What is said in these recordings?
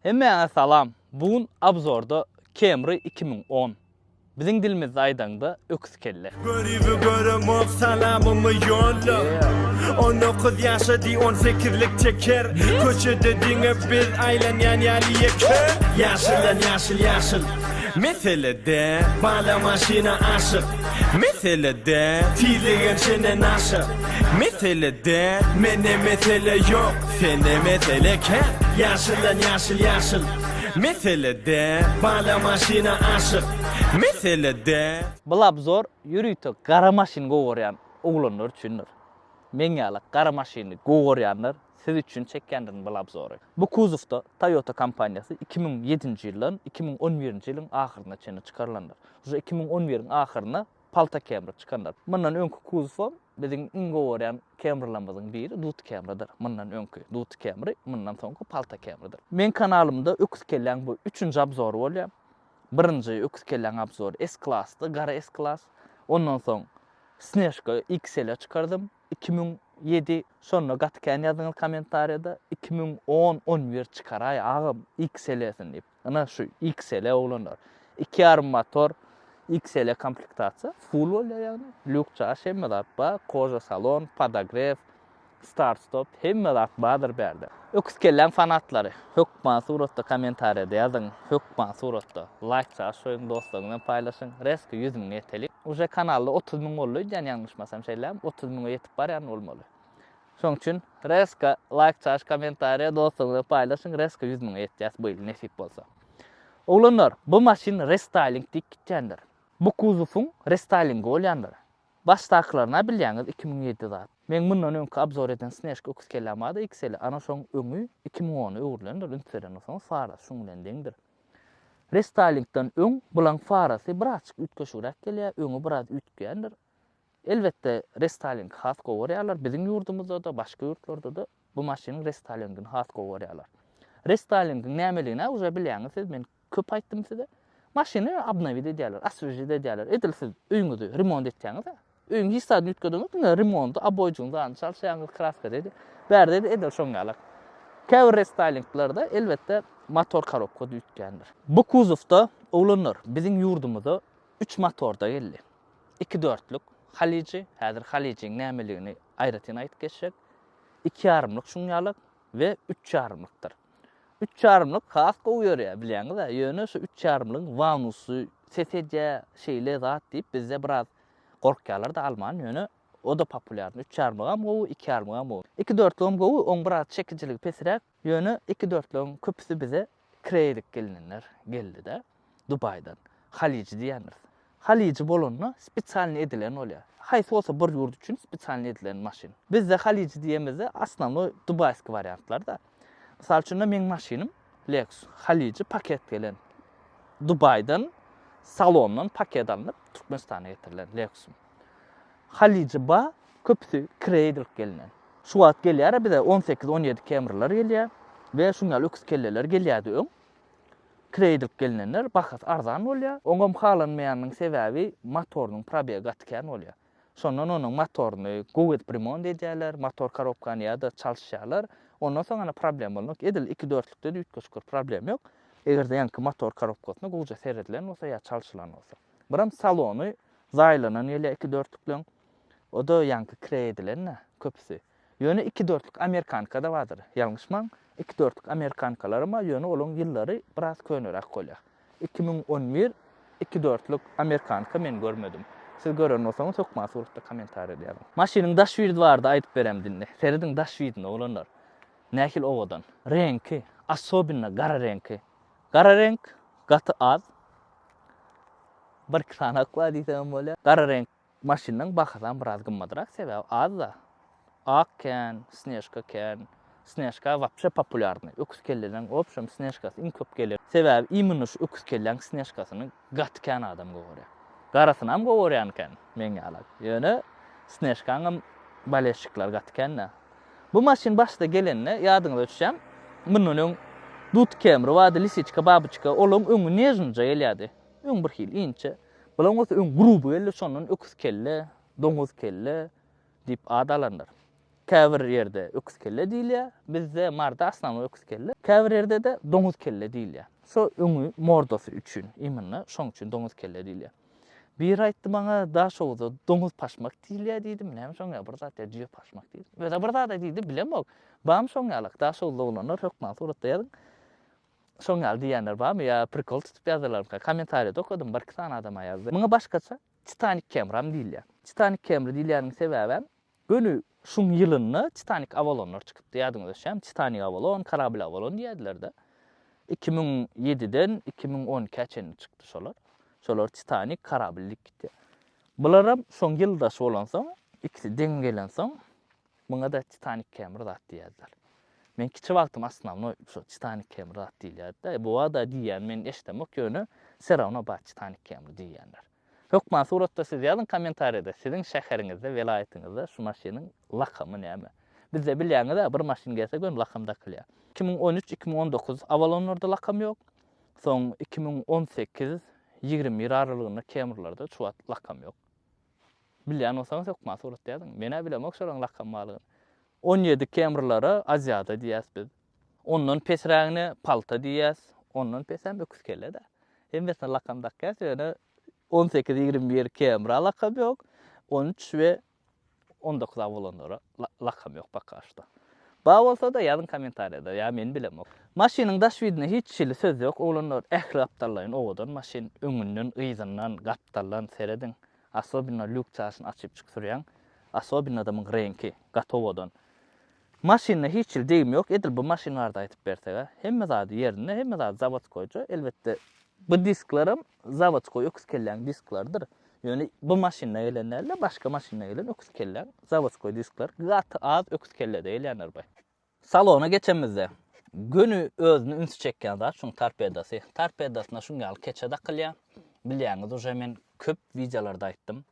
Hemen salam. Bugün Abzor'da Camry 2010. Bizim dilimizde aydanda öküz kelle. Görüvü görüm salamımı yolla 19 yaşadı 10 fikirlik çeker Köçü dediğine biz aylanyan yali yeker Yaşılan yaşıl Meselede bala maşina aşık Meselede tiligen çene naşık Meselede mene mesele yok Sende mesele ken Yaşılan yaşıl Meselede bala maşina aşık Meselede Bu Abzor yürüytü kara maşin goğoryan oğlanlar üçündür. Men yalak kara maşini goğoryanlar siz üçün çekkendirin bu Abzor'u. Bu kuzufta Toyota kampanyası 2007 yılın 2011 yılın ahırına çene çıkarılanlar. Şu 2011'in ahırına palta Camry çıkanlar. Bundan önkü kuzufum bizim goğoryan Camry'lamızın biri Dut Camry'dır. Bundan önkü Dut Camry, bundan sonraki palta Camry'dır. Men kanalımda öküz kellen bu 3. Abzor olyam. Birinci öküz kellen Abzor S-Class'tı, gara S-Class. Ondan soň Sneshka XL çıkardım. 2007 sonra gatken yazılan komentariyada 2010-11 çıkaray ağım XL'sin deyip. Ana şu XL oğlanlar. 2.5 motor XL komplektasiya full oluyor yani. Lükça hemme ba, koja salon, padagraf, start stop hemme badır berdi. Öküz kellen fanatlary hökman suratda komentariyada yazın. Hökman suratda like çaşyň dostlaryňyla paylaşyň. Reski 100 000 yetelik. Uje kanalda 30 000 boldy, ýani ýangyşmasam şeýlem 30 000 ýetip barýan bolmaly. Şoň üçin reska like çaş komentariýa dostlaryňyla paylaşyň. Reska 100 000 ýetýäs bu ýyl nesip bolsa. Oglanlar, bu maşin restyling dikkendir. Bu kuzufun restyling bolýandyr. Başdakylaryna bilýäňiz 2007 zat. Men bundan öňkü Abzor eden Sneshka öküz kellemady XL. Ana şoň öňü 2010 öwürlendir. Ünseren olsaň fara şuňlendiňdir. Restylingdan öň bulan farasy birazçyk ütkeşürek gelýär, öňü biraz ütgendir. Elbetde restyling has gowarýarlar. Biziň ýurdumyzda da, başga ýurtlarda da bu maşynyň restylingini has gowarýarlar. Restylingiň nämeligine uje bilýäňiz siz, men köp aýtdym size. Maşyny obnovit edýärler, aswejit edýärler. Edilsiz öňüňizi remont etýäňiz, öňüň hisadyny ütgediňiz, remontu, aboýjyňyzy çalşýaňyz, kraska dedi. Bäri dedi edil şoňalyk. Käbir restylinglarda elbetde motor korobka ütgendir. Bu kuzufda oglanlar biziň ýurdumyzda 3 motorda geldi. 2-4lük Halici, häzir Haliciň nämeligini aýratyn aýtyp geçsek, 2,5lyk şuňalyk we 3,5lykdyr. 3,5lyk has goýarýar bilýäňiz, ýöne şu 3,5lyň vanusy, seseje şeýle zat diýip bizde biraz gorkýarlar da alman ýöne o da populýar. 3,5 gowy, 2,5 gowy. 2-4lym gowy oň biraz çekijiligi pesirek, ýöne 2-4lyň köpüsi bize kreydik gelinler geldi-de Dubaydan. Halici diýenler. Halici bolanyna spesialny edilen bolýar. Haýsy bolsa bir ýurt üçin spesialny edilen maşin. Bizde Halici diýemizde aslanly Dubayski variantlarda. Misal üçin men maşinim Lexus Halici paket gelen. Dubaydan salondan paket alınıp Türkmenistana getirilen Lexus'um. Halici ba köpüsi kreydik gelinen. Şu wagt gelýär bize 18-17 Camry'lar gelýär we şuňal öküz kelleler gelýärdi öň. Kreydik gelinenler bahas arzan bolýar. Oňam halanmaýanyň sebäbi motorunyň probega gatken bolýar. Şondan onuň motoruny gowet remont edýärler, motor korobkany ýa-da çalşýarlar. Ondan soňra problem bolmak. Edil 2-4lükde ütke şükür problem ýok. Egerde ýanky motor korobkasyna gowja seredilen bolsa ýa çalşylan bolsa. Biram salony zaýlanan ýeli 2-4lükden o da ýanky kreydilen köpüsi. Ýöne 2-4lük Amerikanka da bardyr. Ýalňyşmaň 2-4lük Amerikankalarma ýöne olaň ýyllary biraz könürek bolýar. 2011 2-4lük Amerikanka men görmedim. Siz gören bolsaňyz çok masurda komentar edýärin. Maşynyň daşwidi bardy aýdyp berem dinle. Seridiň daşwidini oglanlar. Nähil owadan. Renki, особенно gara renki. Gara renk gaty az. Bir sanak var diýsem bolýar. Gara renk maşynyň bahadan biraz gymmadyrak sebäbi az da. Akken, Sneshka ken. Sneshka вообще populярny. Öküz kelleden opşam Sneshkasy iň köp gelir. Sebäbi imенно şu öküz kellen Sneshkasyny gatken adam gowarýar. Garasyny ham gowarýanken men ýalak. Ýöne Sneshkanyň balešikler gatken. Bu maşin başda gelenne ýadyňyza düşýär. Munun öň Dut Camry wady lisiçka babyçka olaň öňü nejinje gelýärdi. Öň bir hil inçe. Bulan bolsa öň grubu geldi şondan öküz kelle, doňuz kelle diýip adalandyr. käbir ýerde öküz kelle diýilýär. Bizde marda aslan öküz kelle. Käbir ýerde de doňuz kelle diýilýär. Şo öňü mordosy üçin, imini şoň üçin doňuz kelle diýilýär. Bir aýtdy maňa daşowda doňuz paşmak diýilýär diýdim. Näme şoňa bir zat ýa paşmak diýdim. Öze bir zat diýdi bilemok. Bam şoňalyk daşowda bolanlar hökman suratda ýazyň. Şoňal diýenler barmy ýa prikol tutup ýazarlar. Kommentariýada okudum bir tane adam ýazdy. Muňa başgaça Titanic Cameron diýilýär. Titanic Cameron diýilýäniň sebebi gönü şuň ýylyny Titanic Avalonlar çykypdy ýadyňyzda şem. Titanic Avalon, Karabil Avalon diýerler-de. 2007'den 2012'e çykdy şolar. Şolar Titanic Karabillik gitdi. Bularam şoň ýyldaş bolan soň, ikisi deň gelen soň, muňa da Titanic Cameron zat diýerler. Men kiçi wagtym aslında şu Titanic Cameron zat diýilýär. Bu wada diýen men eşdemok ýöne Serrano ba Titanic Cameron diýýänler. Hökman suratda siz ýazyn kommentariýada siziň şäheriňizde, welaýatyňyzda şu maşynyň lakamy näme? Bizde bilýäňiz bir maşyn gelse gön lakamda kılýar. 2013-2019 Avalonlarda lakam ýok. Soň 2018-20 aralygyny Cameronlarda şu lakam ýok. Bilýän bolsaňyz hökman suratda ýazyň. Mene bilemok şolaryň lakammalygyny. 17 Cameronlara Aziýada diýäs biz. Ondan pesrägini palta diýäs. Ondan pesem öküz kelle-de. Hemmesin lakamda käse 18-21 Cameron lakam ýok. 13 we 19 Avalonlara lakam ýok bakaşda. Ba bolsa da ýazyn kommentariýada, ýa men bilemok. Maşynyň daşwidine hiç şili söz ýok. Olanlar ähli aptallaryň owadan maşyn öňünden, gyzyndan, gaptallan serediň. Asobina lükçasyny açyp çykdyrýan. Asobina da myň renki gatowadan. Maşynyň hiç şili degim ýok. Edil bu maşynlarda aýtyp bersek, hemme zady ýerine, hemme zady zavodskoýça. Elbetde bu disklerim zavodskoý öküz kelläň disklardyr. Ýöne bu maşynna gelenlerle başga maşynna gelen öküz kelle, zavodskoý diskler, gaty az öküz kellede gelenler bay. Salona geçemizde. Gönü özünü ünsü çekken zat şuň torpedasy. Torpedasyna şuň ýaly keçe dakylýar. Bilýäňiz, uje men köp videolarda aýtdym.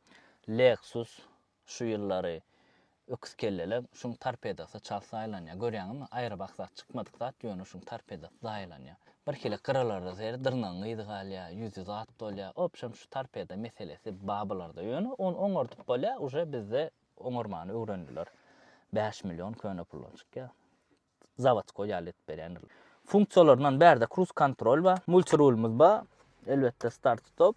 Lexus şu ýyllary öküz kelleler şuň torpedasy çalsa aýlanýar. Görýäňizmi? Aýry baksat çykmadyk zat ýöne şuň torpedasy aýlanýar. Bir kele kıralarda zeri dırnan gıydıgalya, yüzü zat dolya, opşam şu torpeda meselesi babalarda yönü, oňordup bolya, uje bizde oňormany öwrendiler. 5 milyon köne pullan çykýar. Zavodskoý ýaly etip berýänler. Funksiýonlaryndan bärde cruise kontrol ba, multirulmuz ba, elbetde start stop,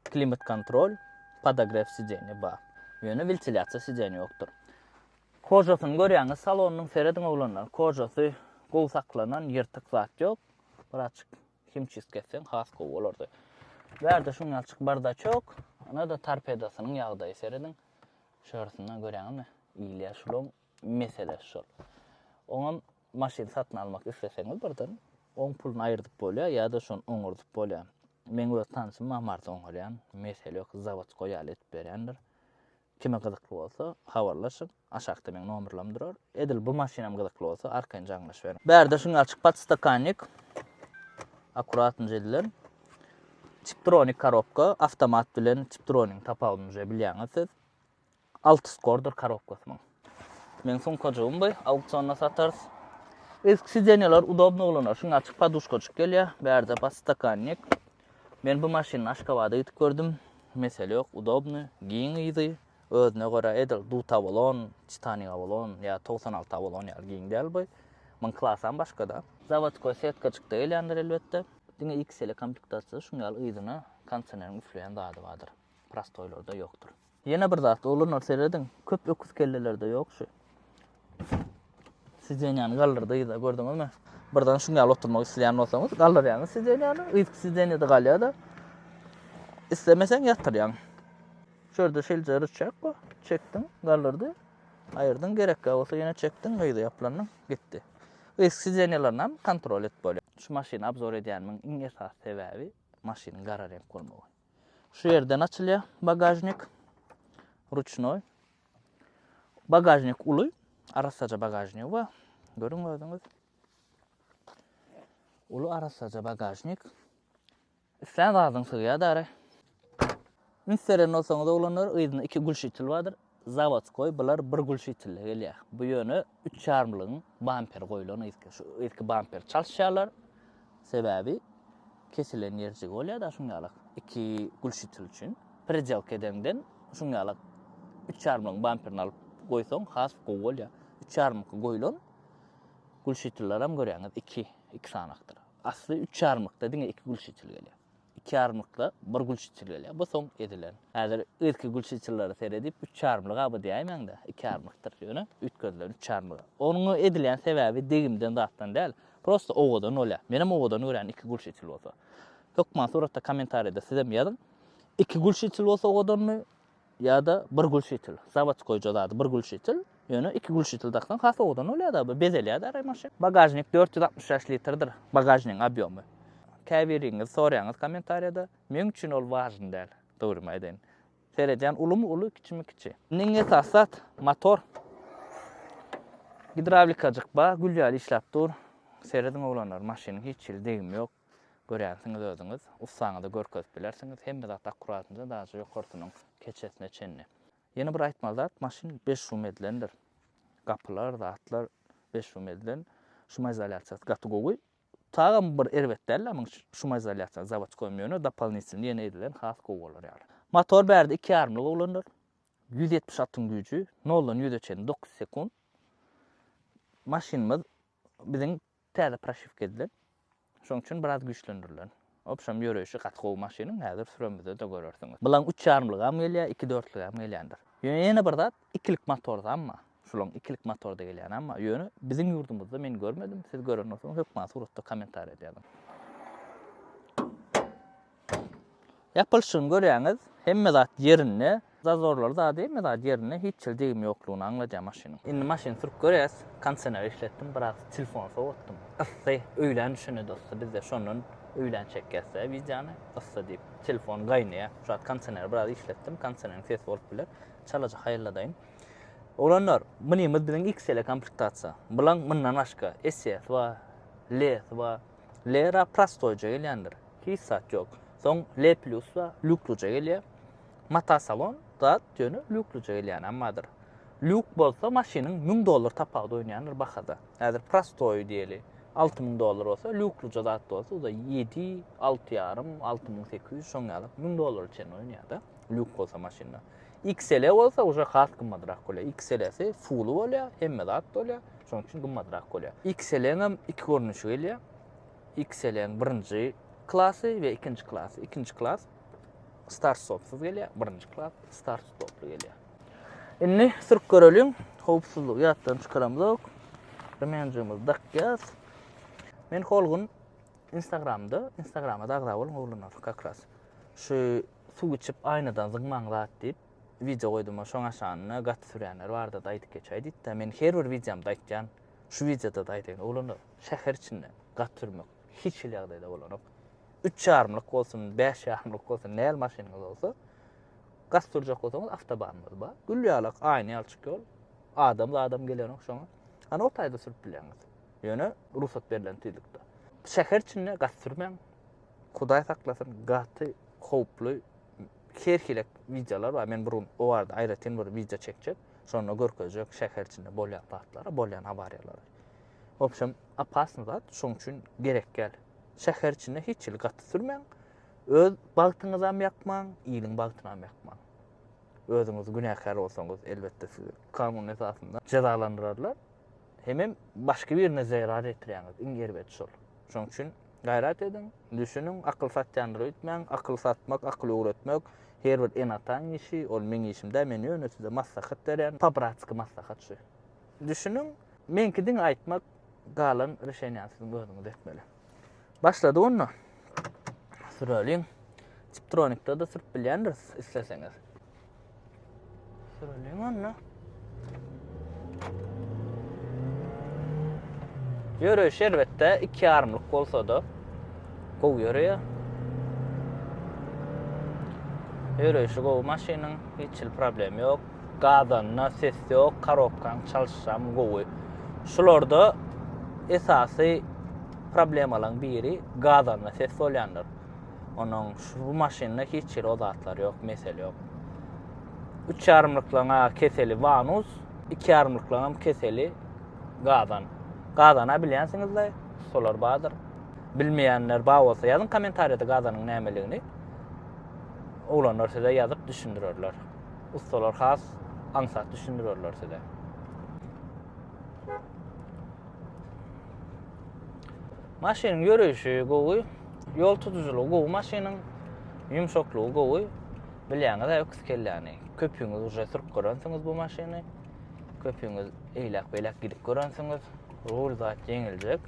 klimat kontrol, podograf sidenýe ba. Ýöne ventilyasiýa sidenýe ýokdur. Kojasyny görýäňiz, salonyň serediň oglanlar, kojasy gowy saklanan ýyrtyk zat ýok. Bir açık himçiskesen has gowy bolardy. Bärde şuň açyk barda çok, ana da torpedasynyň ýagdaýy serediň. Şurasyndan görýäňizmi? Ýyly şolong mesele şol. Oňam maşyn satyn almak isteseňiz birden oň puluny aýyrdyp bolýar ýa da şonu oňurdup bolýar. Men göz tanysym Mahmarda oňurýan, mesele ýok, zavodskoý ýaly etip berýändir. Kime gyzykly bolsa habarlaşyp, aşagda men nomerlary durar. Edil bu maşynam gyzykly bolsa arkaň jaňlaş berin. Bärde şuň açyk podstakannik akuratny jediler. Tiptronik korobka, avtomat bilen tiptronik tapagyny bilýäňiz siz. 6 skordur korobkasy. Men soňkajym bu auksionda satarys. Eski sidenýalar udobny bolanlar. Şuň açyk podushka çyk gelýär. Bärde podstakannik. Men bu maşyny Aşgabatda ýetip gördüm. Mesele ýok, udobny, giň ýyzy. Özüne göre edil Duta Avalon, Titanic Avalon ýa 96 Avalon ýa giň däl bu. Men klasam başga da. Zavodskoý setka çykdy gelýändir elbetde. Diňe XL komplektasiýa şuň ýaly ýyzyna kondisionerin üfleýän zady bardyr. Prostoýlarda ýokdur. Ýene bir zat olanlar serediň, köp öküz kellelerde ýok şu. Sidenýany gallyrda ýyza gördüňizmi? Birden şuň ýaly oturmak isleýän bolsaňyz, gallyrýanyň sidenýany, ýyzky sidenýede galýar da. İstemeseň ýatyrýaň. Şurada şelce rıçak bu. Çektin, gallırdı. Ayırdın, gerekli olsa yine çektin, gıydı yapılanın, gitti. Eski sidenyalarından kontrol et böyle. Şu maşini abzor edýänmiň iň esas sebebi maşynyň gara renk bolmagy. Şu yerden açylýar bagajnik. Ruchnoy. Bagajnik uly. Arasaca bagajnik var. Görüňiz. Uly arasaca bagajnik. Sen zadyň sygyýar dara. Ünseren olsaňyz olanlar ýyzyny 2 gulşitil bardyr. Zavodskoý bular 1 gulşitille gelýär. Bu ýöne 3 çarmlyň bamper goýulan eski bamper çalşýarlar. Sebebi kesilen ýerçik bolýar da şuň ýaly 2 gulşitil üçin. Predelka edenden şuň ýaly 3 çarmlyň bamperini alyp goýsaň has gowy bolýar. 3,5 goýulan gülşitirler hem görýäňiz 2 sanakdyr. Asly 3,5da diňe 2 gülşitir gelýär. 2,5da 1 gülşitir gelýär. Bu soň edilen. Häzir ilki gülşitirleri seredip 3,5 abi diýäýmän de 2,5dyr ýöne ütkedilen 3,5. Onuň edilen sebäbi degimden zatdan däl. Prosta owadan bolýar. Menem owadan görän 2 gülşitir bolsa. Hökman suratda kommentariýada sizem ýazyn. 2 gülşitir bolsa owadanmy ýa-da 1 gülşitir. Zavatskoý jolady 1 gülşitir. Ýöne 2 gülşitil taksan has owadan bolýar da bezelýär da maşyn. Bagajnik 465 litrdir. Bagajnyň obýomy. Käbiriňiz soraýaňyz kommentariýada. Men üçin ol wažyn däl. Dogrymy aýdyn. Serejan ulumy uly, kiçimi kiçi. Niňe tasat motor hidravlika jykba gülýär işläp dur. Serediň oglanlar maşynyň hiç ýyl degimi ýok. Görýänsiňiz özüňiz. Ussaňyzda görkezip bilersiňiz. Hemme zat akkuratynda daşy ýokartynyň keçesine çenni. Ýene bir aýtmal zat maşyn 5 şum edilendir. Gapylar, zatlar 5 şum edilen. Şuma izolasiýasy gaty gowy. Tagam bir erbetler ama şuma izolasiýasy zavatskoý ýöne doполнительный ýene edilen has gowy bolar ýaly. Motor bärde 2,5 ulandyr. 170 atym güýji, 0-dan 100'e 9 sekund. Maşynymyz biziň täze proşivka edilen. Şoň üçin biraz güýçlendirilen. Opşam ýöreşi gatgowy maşynyň häzir süremizde de görersiňiz. Bulan 3,5 gam gelýär, 2,4 gam gelýändir. Ýöne bir zat 2'lik motorda amma şulan 2'lik motorda gelýän amma ýöne biziň ýurdumyzda men görmedim. Siz gören bolsaňyz hökman suratda kommentariýa ýazyn. Ýapylşygyny görýäňiz, hemme zat ýerine, zazorlar zat hemme zat ýerine hiç ýyl degimi ýoklugyny anlaýan maşynyň. Indi maşyny sürüp görýäs, kondisioner işletdim, biraz telefon sowatdym. Assy öýlen düşüne dostlar, bizde şonun öýlen çekkäse widiany assy diýip telefon gaýnaýar. Şu kondisioner biraz işletdim, kondisionerin sesi bolup biler. Çalajak haýyrladaýyn. Olanlar, bunimiz bilen XL komplektasiýa. Bulan mundan başga SS we L we L-ra prostoýja gelýändir. Hiç zat ýok. Soň L+ we lukluja gelýär. Mata salon da ýöne lukluja gelýän ammadyr. Luk bolsa maşynyň $1000 tapawda oýnaýandyr bahada. Häzir prostoy diýeli $6000 bolsa, lukluja zat bolsa o da 7, 6,5, 6800 şoň alyp $1000 üçin oýnaýar da. Luk bolsa maşyna. XL bolsa uje has gymmadrak bolýar. XL'si full bolýar, hemme zat bolýar. Şoň üçin gymmadrak bolýar. XL'ň hem 2 görnüşi gelýär. XL'ň 1-nji klasy we 2-nji klasy. 2-nji klas start stopsuz gelýär, 1-nji klas start stoplu gelýär. Indi sürüp görelim. Howpsuzlyk ýatdan çykaramyz. Remenjimiz dakýas. Men holgun Instagramda dagda bolun oglanlar kakras. Şu su içip aynadan zıngmaň zat diýip video goýdum. Şoň aşanyna gat sürýänler barda da aýdyp geçäýdi. Men her bir videomda aýtjan, şu videoda da aýdyn. Oglanlar şäher içinde gat sürmek hiç ýyl ýagdaýda bolanok. 3,5'lık bolsun, 5,5'lık bolsun, näl maşynyňyz bolsa, gat sürjek bolsaňyz awtobanymyz bar. Gülýärlik aýny ýalçyk ýol. Adam gelýän okşoňa. Ana o taýda sürüp bilýäňiz. Ýöne ruhsat berilen tüýlükde. Şäher içinde gat sürmäň. Hudaý saklasyn, gaty howply herhilek videolar bar. Men burun o arada aýratyn bir video çekjek. Şonu görkezjek şäher içinde bolýan tahtlara, bolýan awariýalary. Opşam apasny zat, şoň üçin gerek gel. Şäher içinde hiç ýyl gat sürmäň. Öz bagtyňyza hem ýakmaň, ýylyň bagtyna hem ýakmaň. Özüňiz günäkär bolsaňyz elbetde sizi kanun esasında jazalandyrarlar. Hemem başga birine zarar etdirýäňiz, iňerbet şol. Şoň üçin gaýrat edin, düşünüň, akyl satýandyr öýtmäň, akyl satmak, akyl öwretmek her bir enatan işi, ol meň işimde men ýöne size maslahat berýän, pabratsky maslahat şu. Düşünüň, menkidiň aýtmak galan reşenýasyny gözüňiz etmeli. Başlady onu. Sürelim. Tiptronikda da sürüp bilýändir isleseňiz. Sürelim onu. Ýöreş elbetde 2,5'lık bolsa da gowy ýöreýär. Ýöreşi gowy maşynyň hiç problem ýok. Gazanyna ses ýok, korobkaň çalşam gowy. Şularda esasy problemalardan biri gazanyna ses bolýandyr. Onuň şu maşynyna hiç o zatlar ýok, mesele ýok. 3,5'lyňa keseli vanus, 2,5'lyňa keseli gazan. Gazana bilýänsiňizler, solar bardyr. Bilmeýänler bar bolsa ýazyn kommentariýada gazanyň nämeligini. Oglanlar size ýazyp düşündirerler. Ustalar has ansat düşündürürler size. Maşinin görüşü gowy, yol tutuculuğu gowy maşinin yumşaklığı gowy. Bilýäňiz öküz kelläni. Köpüňiz uje sürüp görensiňiz bu maşyny. Köpüňiz eýlek-beýlek gidip görensiňiz, rul zat jeňiljek.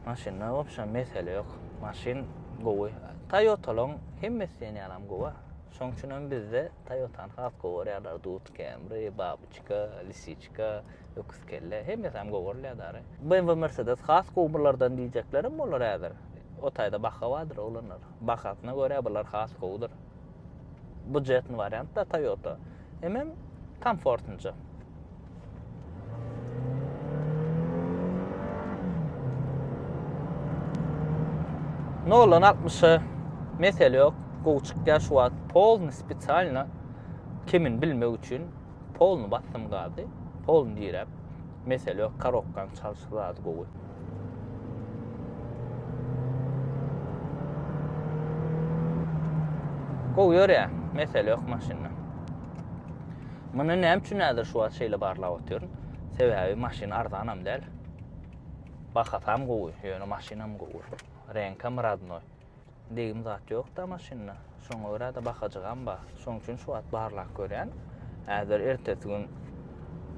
Maşyna opşan mesele ýok. Maşyn gowy. Toyota'laň hemmesi ýanam gowy. Şoň üçin bizde Toyota'nın has gowurýarlar, Dut Camry, Babuchka, Lisichka, öküz kelle hemmesi hem gowurýarlar. BMW, Mercedes has gowurlardan diýjeklerim bolar häzir. O taýda baha bardyr olanlar. Bahasyna görä bular has gowudur. Budjetli variant da Toyota. Hem komfortnca. Nolan 60 mesele yok. Goçukka şu an polny spesialna kimin bilmek üçin polny bassam gazy. Polny diýerem. Mesele yok. Karokkan çalşylady gowy. Gowy ýörä. Mesele yok maşyna. Mana näme üçin häzir şu an şeýle barlap otyryn? Sebäbi maşyna arzanam däl. Bahasam gowy, ýöne maşynam gowy. Renkam radnoy. Degim zat ýok da maşyna. Şoňa görä da bahajygam bar. Şoň üçin şu at barlap görýän. Häzir ertesi gün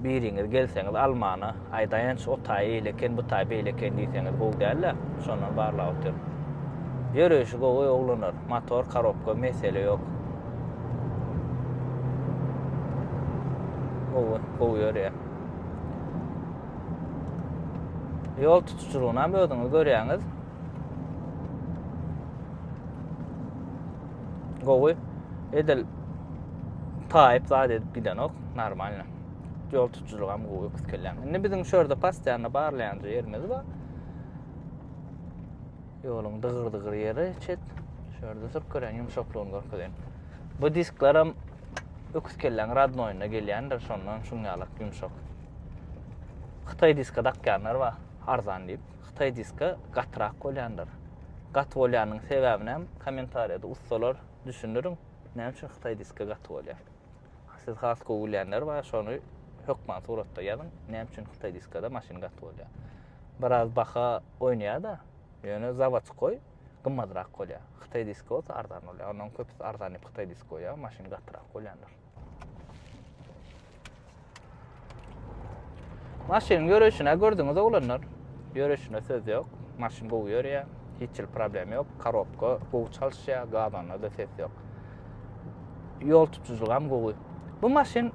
biriňiz gelseňiz almana, aýdaýanç o taý eleken, bu taý eleken diýseňiz gowy däl. Şondan barlap otyryn. Ýörüşi gowy oglanar. Motor, karobka mesele ýok. Gowy ýörýär. Yol tutuculuğuna böldüňiz görýäňiz. Gowy edil taýyp zat edip gidenok normal. Yol tutuculuğu hem gowy kyskelän. Indi biziň şurada pastaýany barlaýan ýerimiz bar. Yoluň dıgır ýeri çet. Şurada sürüp görän ýumşaklygyny görkezän. Bu disklaram öküskelläň radnoyna gelýändir, şondan şuňalyk ýumşak. Xitay diska dakýanlar bar, arzan diýip. Xitay diska gatrak bolýandyr. Gat bolýanyň sebäbini hem kommentariýada ustalar düşündürün. Näme üçin Xitay diska gat bolýar? Siz has goýulýanlar bar, şonu hökman suratda ýazyň. Näme üçin Xitay diskada maşyn gat bolýar? Biraz baha oýnaýar da, ýöne zawodskoy gymmadrak bolýar. Xitay diska bolsa arzan bolýar. Ondan köpüsi arzan diýip Xitay diska bolýar, maşyn gatrak bolýandyr. Maşynyň görüşüne gördüňiz oglanlar. Görüşüne söz ýok. Maşyn gowy ýörýär. Hiç problem ýok. Karobka gowy çalşýar, gazanda da ses ýok. Yol tutuculugy hem gowy. Bu maşyn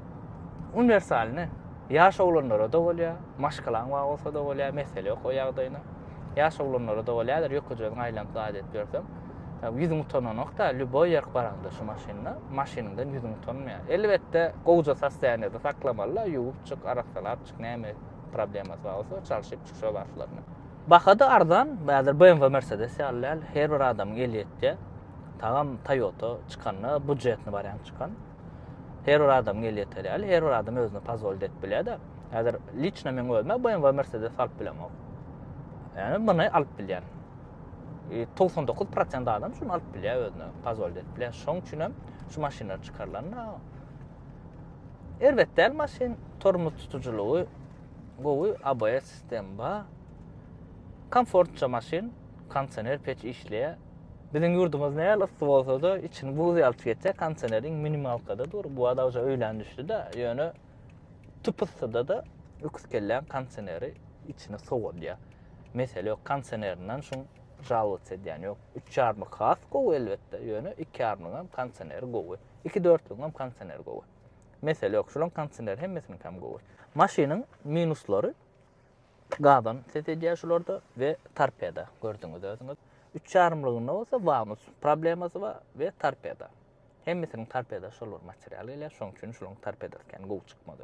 universalny. Ýaş oglanlara da bolýar, maşkalaň wa bolsa da bolýar, mesele ýok o ýagdaýyna. Ýaş oglanlara da bolýar, ýokujyň aýlanp adet bersem. 100 tonanok da lüboy ýerk baranda şu maşynna, maşynyňdan 100 tonmaýar. Elbetde gowja sastaýanyda saklamalylar, ýuwup çyk, arasalap çyk, näme problemas bolsa çalşyp çykşa başlarlar. Bahada arzan, häzir BMW, Mercedes ýalylar, her bir adam gelýetdi. Tagam Toyota çykanna, budjetli variant çykan. Her bir adam gelýetdi, her bir adam özüne pazol edip bilýär-de. Häzir liçna men ölme BMW, Mercedes alyp bilemok. Yani bunu alyp bilýän. 99% adam şunu alyp bilýär özüne, pazol edip bilýär. Şoň üçin hem şu maşynlar çykarlarna. Elbetde maşyn tormuz tutuculuğu gowy ABS sistem bar. Komfortça maşyn, kondisioner peç işleýär. Biziň ýurdumyz näme ysy bolsa da içini buz ýalyp geçse, kondisioneriň minimalkada dur. Bu ada uje öýlen düşdi de, ýöne tupysda da öküskelläň kondisioneri içini sowurýar. Mesele ýok, kondisionerinden şuň jalwat edýän ýok. 3 ýarmy has gowy elbetde, ýöne 2 ýarmyň hem kondisioneri gowy. 2-4 hem kondisioneri gowy. Mesele ýok, şulan kondisioner hemmesini hem gowy. Maşynyň minuslary gadan ses edýär şularda we torpeda gördüňiz özüňiz. 3 ýarmylygyna bolsa wamuz problemasy bar we torpeda. Hemmesiniň torpeda şolur material ile, şoň üçin şulan torpeda eken gowy çykmady.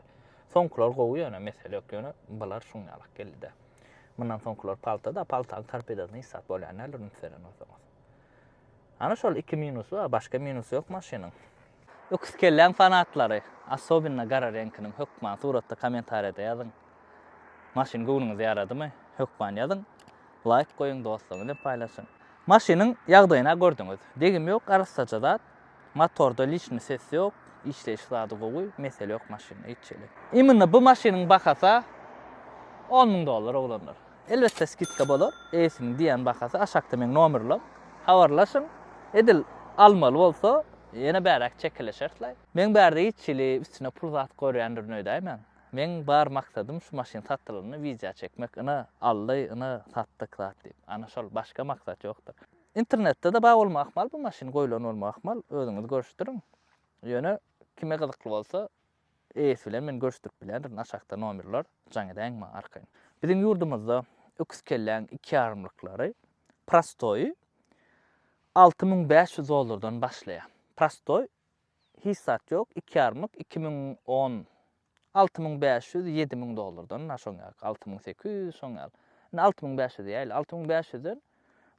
Soňkular gowy ýöne mesele ýok ýöne bular şuňalyk geldi. Mundan soňkular paltada, paltaň torpedasyny isat bolýanlar ünferin o zaman. Ana şol 2 minusy bar, başga minusy ýok maşynyň. Öküskelläň fanatlary, asobinna gara renkiniň hökman suratda kommentariýada ýazyň. Maşyn gowuňyz ýaradymy? Hökman ýazyň. Like goýuň dostlaryny paýlaşyň. Maşynyň ýagdaýyna gördüňiz. Degim ýok, arasaça zat. Motorda liçni ses ýok. işleyiş zady gowy, mesele yok maşyna içeli. Imini bu maşynyň bahasa $10.000 oglanlar. Elbetde skitka bolar. Esini diýen bahasy aşakda men nomerlap habarlaşyň. Edil almaly bolsa, ýene bärak çekeleşerler. Men bärde içili üstüne pul zat goýandyr nädäýmen. Men bar maksadym şu maşyn satylygyny wiza çekmek, ina aldy, ina satdyk zat diýip. Ana şol başga maksat ýokdur. İnternetde de bağ olmak ahmal, bu maşyn goýulan olmak ahmal, özüňiz görüşdüriň. Ýöne kime gyzykly bolsa, es bilen men görüşdürip bilendir, aşakda nomerler jaňydan arkaň. Bizim yurdumuzda öküz kelläň 2 armlyklary prostoy $6.500 başlaýar. Prostoy hiç zat ýok, 2 armlyk 2010 $6.500 $7.000 naşoňa, 6.800 şoňa. 6.500 ýaly 6.500'den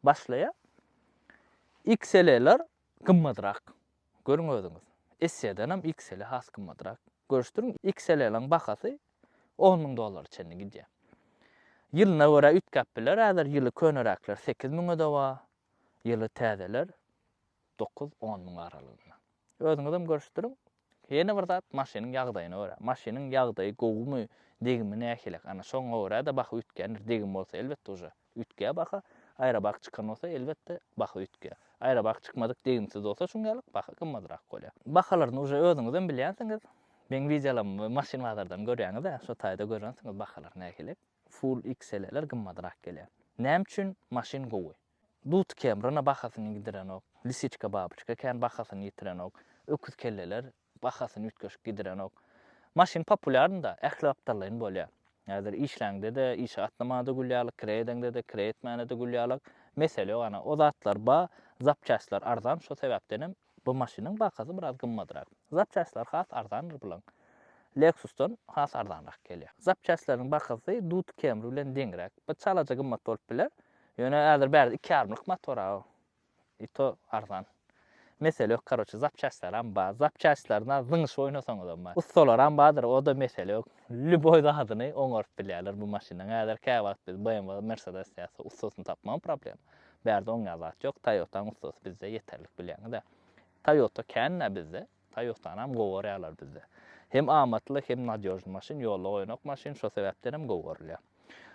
başlaýar. XL'ler gymmadyrak. Görüň özüňiz. SC'den hem XL has gymmadyrak. Görüşdüriň, XL'leň bahasy $10.000 çenli gidýär. Ýylyna görä ütkäpler, häzir ýyly köneräkler 8.000 ödewa, ýyly täzeler 9-10 miň aralygynda. Özüňizem görüşdüriň. Ýene bir zat maşynyň ýagdaýyna görä. Maşynyň ýagdaýy gowmy, degimi nähilek. Ana şoňa görä da baha ütkendir. Degim bolsa elbetde uje ütkä baha, aýra bak çykan bolsa elbetde baha ütkä. Aýra bak çykmadyk degimsiz bolsa şoňalyk baha gymmadyrak bolýar. Bahalaryny uje özüňizem bilýänsiňiz. Ben wijalamy maşyn bazardan görýäňiz da, şo taýda görýänsiňiz bahalar nähilek. Full XL'ler gymmadyrak gelýär. Näme üçin maşyn gowy? Dut Cameron'a bahasyny gidirenok, lisiçka babyçka kän bahasyny ýitirenok, öküz kelleler bahasyny ütgeşip gidirenok. Maşyn popularynda ählapdarlyň bolýar. Häzir işläňde de, iş atlamada gülýärlik, kreýdende de, kreýetmände de gülýärlik. Mesele ana o zatlar ba, zapçaşlar arzan, şo sebäpdenem bu maşynyň bahasy biraz gymmadyrak. Zapçaşlar has arzandyr bulan. Lexus'tan has arzanrak gelýär. Zapçaşlaryň bahasy Dut Cameron bilen deňrek. Bu çalaja gymmat bolup biler. Ýöne häzir bäri 2 armlyk motora. Ito arzan. Mesele yok karoçy zapçaşlar hem ba. Zapçaşlarna zyňyş oýnasaňyz ba. Ustalar hem badyr, o da mesele yok. Lüboy zadyny oňaryp bilýärler bu maşynyň. Häzir käwagt biz BMW, Mercedes ýa-da ustasyny tapman problem. Bärde oňa zat ýok. Toyota'nın ustasy bizde ýeterlik bilýän da. Toyota känne bizde. Toyota'nın hem gowarýarlar bizde. Hem amatly hem nadýojly maşyn, ýolda oýnak maşyn, şo sebäpden hem gowarýar.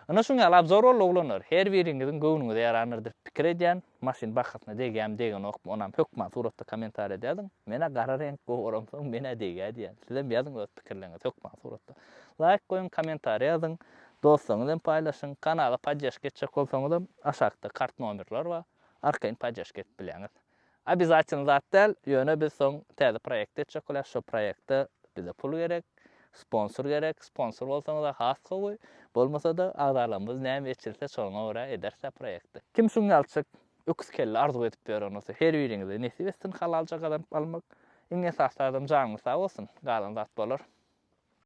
Ana şoňa labzor oglanlar. Her biriňiziň göwnüňize ýaranyrdyr pikir edýän, maşyn bahasyna degýän degen okup, onam hökman suratda komentar edýädiň. Mene gara renk gowaramsyň, mene degýär diýen. Sizem ýazyň öz pikirlerinizi hökman suratda. Like goýun, komentar ýazyň, dostlaryňyzdan paýlaşyň, kanala podдержка etjek bolsaňyz aşakda kart nomerler bar. Arkaň podдержка etip bilýäňiz. Обязательно zat däl, ýöne biz soň täze proýekt etjek bolar, şo proýekde bize pul gerek, sponsor gerek. Sponsor bolsaňyz da has gowy, bolmasa da agdarlarymyz näme etjilse şoňa görä ederse proýekti. Kim şuňalçyk öküz kelle arzu edip berýän bolsa, her biriňize nesip etsin halalça gadan almak. Iňe sağ adam janyňyz sağ bolsun. Galan zat bolar.